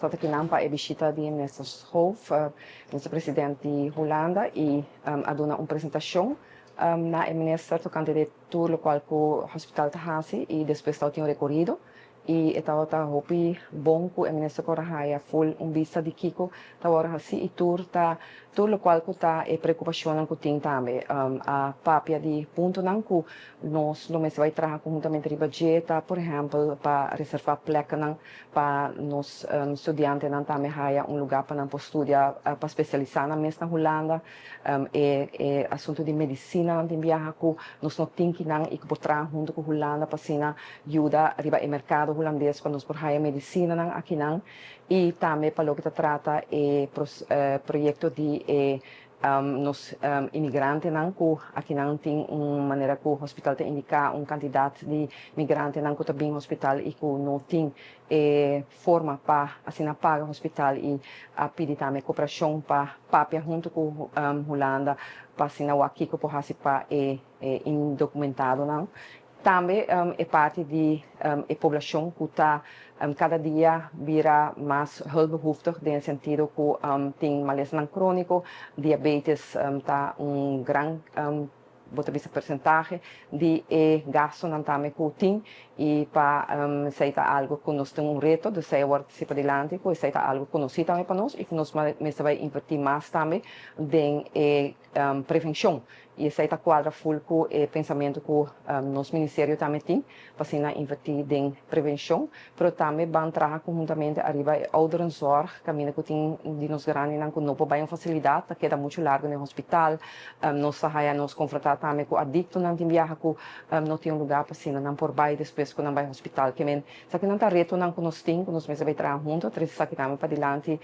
Tot aqui nampa e visita de Minister Schoof, Minister Presidente de Holanda, e aduna uma apresentação na Minister do candidato local com o Hospital Tahasi e depois está o recorrido. E estava hopi bom que o Minister Corahaya full vista de Kiko, estava assim e tur local que está e preocupação que tem também a papia de ponto não que nós não vai trabalhar conjuntamente com budget, por exemplo, para reservar placa não para nos estudantes não também haya lugar para não estudar para especializar na mesma Holanda e assunto de medicina não tem viajar que nós não tem que não e que trabalhar junto com Holanda para assim ajuda arriba o mercado holandês para nos por haya medicina não aqui não e também para o que trata projeto de nos imigrantes não que aqui não tem maneira que o hospital te indicar candidato de migrante não que também hospital e que não tem forma para assim pagar o hospital e a pedir também cooperação para papia junto com Holanda para assim aqui que por para indocumentado não também é parte de a população que está cada dia vira mais hulpbehoeftig, no sentido que tem malestar crônico, diabetes está grande percentagem de gasto não também que tem e para ser algo que nós temos reto de ser para adiante, que ser algo que nós também para nós e que nós vai investir mais também em prevenção e essa quadra full com o pensamento que nosso ministério também tem para investir em prevenção, mas também vão trabalhar conjuntamente arriba a ouderenzorg, caminho que tem de nos grandes não que não pode facilidade, que é muito largo no hospital, nós nos confrontar também com adicto não tem viaja que não tem lugar para assim não por baixo depois que não vai ao hospital, que men só que não está reto não que nós tem que nós mesmo vai trabalhar junto, três aqui também para adiante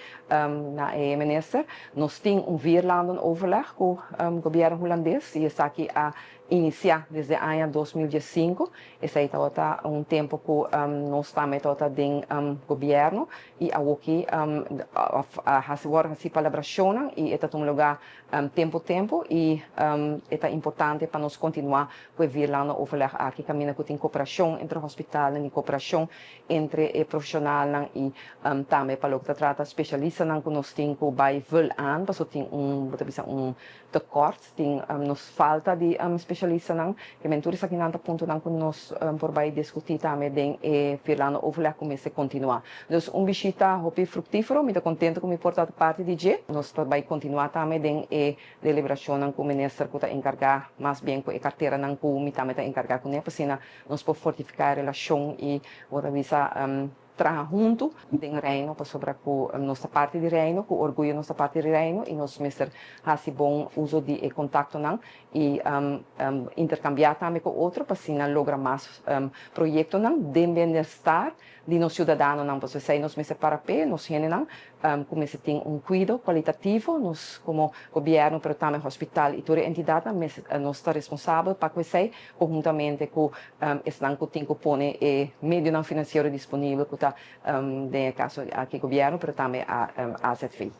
na minister, nós tem Vierlanden overleg com o governo holandês e está aqui a iniciar desde o ano 2015. Esse aí está tempo que nós também está dentro governo e aqui agora se colaboração e está lugar tempo e é importante para nós continuar com o Virlanda overleg aqui caminho que tem cooperação entre o hospital e cooperação entre o profissional e também para o que trata especialista que nós temos que vai vol aan, porque tem tekort, tem nos falta de especialista que mentura aqui não ponto que nós por vai discutir também den e Virlanda overleg começa a continuar. Então visita hopi fructífero, me contento com me portar parte de G, nós vai continuar também den e deliberação com o ministro que está encarregado mais bem com a carteira não que me também está encarregado com ele, para nós por fortificar a relação e outra vez trabalhar junto em reino para sobre a nossa parte de reino, com orgulho nossa parte de reino e nós mestre faz bom uso de contato não e intercambiar também com outro para assim lograr mais projeto não de bem-estar de nos cidadãos não para sei nós mestre para pé nós gente não como se tem cuidado qualitativo nós como governo pero também hospital e toda entidade nós está responsável para que sei conjuntamente com estão que tem que pôr meio não financeiro disponível que está de caso aqui governo pero também a AZF.